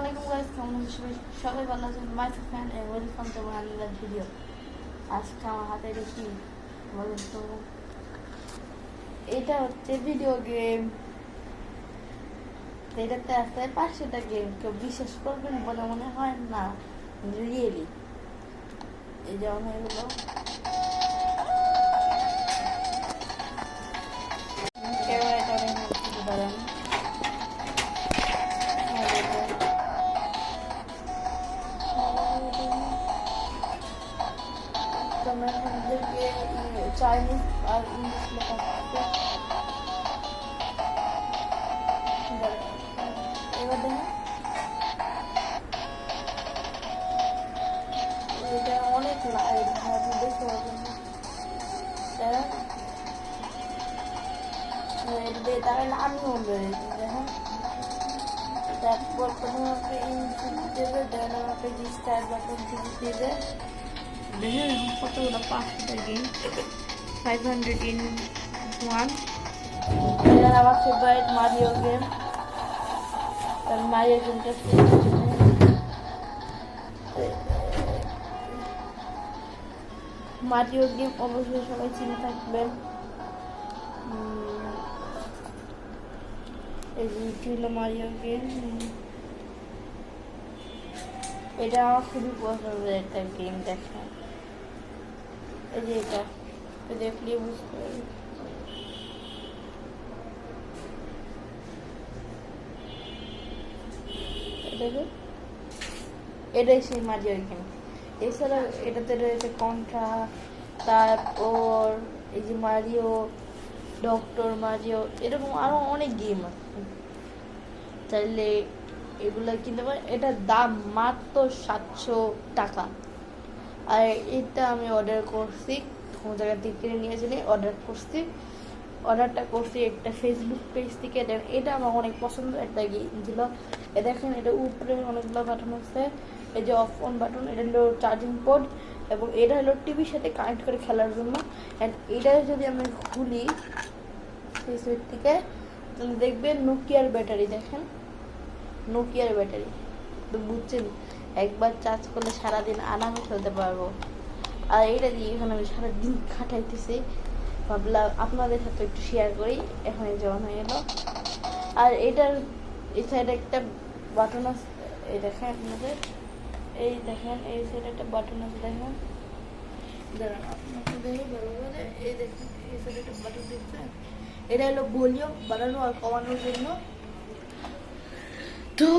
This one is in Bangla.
আলাইকুম গাইস, কেমন আছেন সবাই? ভালো আছেন? My fan and welcome to my another video. আজকে আমার হাতে দেখি বলুন তো, এটা হচ্ছে ভিডিও গেম। এটাতে আছে 500টা গেম। কেউ বিশ্বাস করবেন বলে মনে হয় না, রিয়েলি। এই যেমন এগুলো ক্যামেরাটা অনেক দাঁড়ান। চাইনিজ আর ইংলিশ লেখা আছে। এবার দেখেন, এটা অনেক লাইট দেখতে পাবেন। তারা আমিও বেড়েছি দেখেন। তারপর তোমাকে ইনপুট দেবে, দেন আমাকে স্টার বাটন দেবে। দেখেন কতগুলো 500টা গেম, 500 in 1। এবার আমার ফেভারিট মারিও গেম, কারণ মারিও গেমটা মারিও গেম অবশ্যই সবাই চিনে থাকবেন। এই যে হলো মারিও গেম, এটা আমার খুবই পছন্দের একটা গেম। দেখা এই যে এটা দেখলে বুঝতে পারবে। এটাই সেই মারিও গেম। এছাড়া এটাতে রয়েছে কন্ট্রা, তারপর এই যে মারিও, ডক্টর মারিও, এরকম আরো অনেক গেম আছে। চাইলে এগুলো কিনতে পারেন। এটার দাম মাত্র 700 টাকা। আর এটা আমি অর্ডার করছি, কোনো জায়গা থেকে কিনে নিয়েছিলি, অর্ডারটা করছি একটা ফেসবুক পেজ থেকে। এটা আমার অনেক পছন্দের একটা গেম ছিল। দেখেন এটা উপরে অনেকগুলো বাটন আছে। এই যে অফ অন বাটন, এটা হলো চার্জিং পোর্ট, এবং এটা হলো টিভির সাথে কানেক্ট করে খেলার জন্য। অ্যান্ড এটা যদি আমি খুলি সেই সাইড থেকে, তাহলে দেখবেন নোকিয়ার ব্যাটারি। দেখেন নোকিয়ার ব্যাটারি, তো বুঝছেন, একবার চার্জ করলে সারাদিন আরামে খেলতে পারবো। আর এটা দিয়ে এখানে আমি সারাদিন কাটাইতেছি, ভাবলাম আপনাদের সাথে একটু শেয়ার করি। এখন যেমন হয়ে গেল। আর এটার এই সাইডে একটা বাটন আছে, এই দেখেন আপনাদের, এই দেখেন এই সাইডে একটা বাটন আছে। দেখেন দাঁড়ান আপনাকে দেখি ভালো করে। এই দেখেন এই সাইডে একটা বাটন দেখছেন, এটা হলো ভলিউম বাড়ানো আর কমানোর জন্য। তো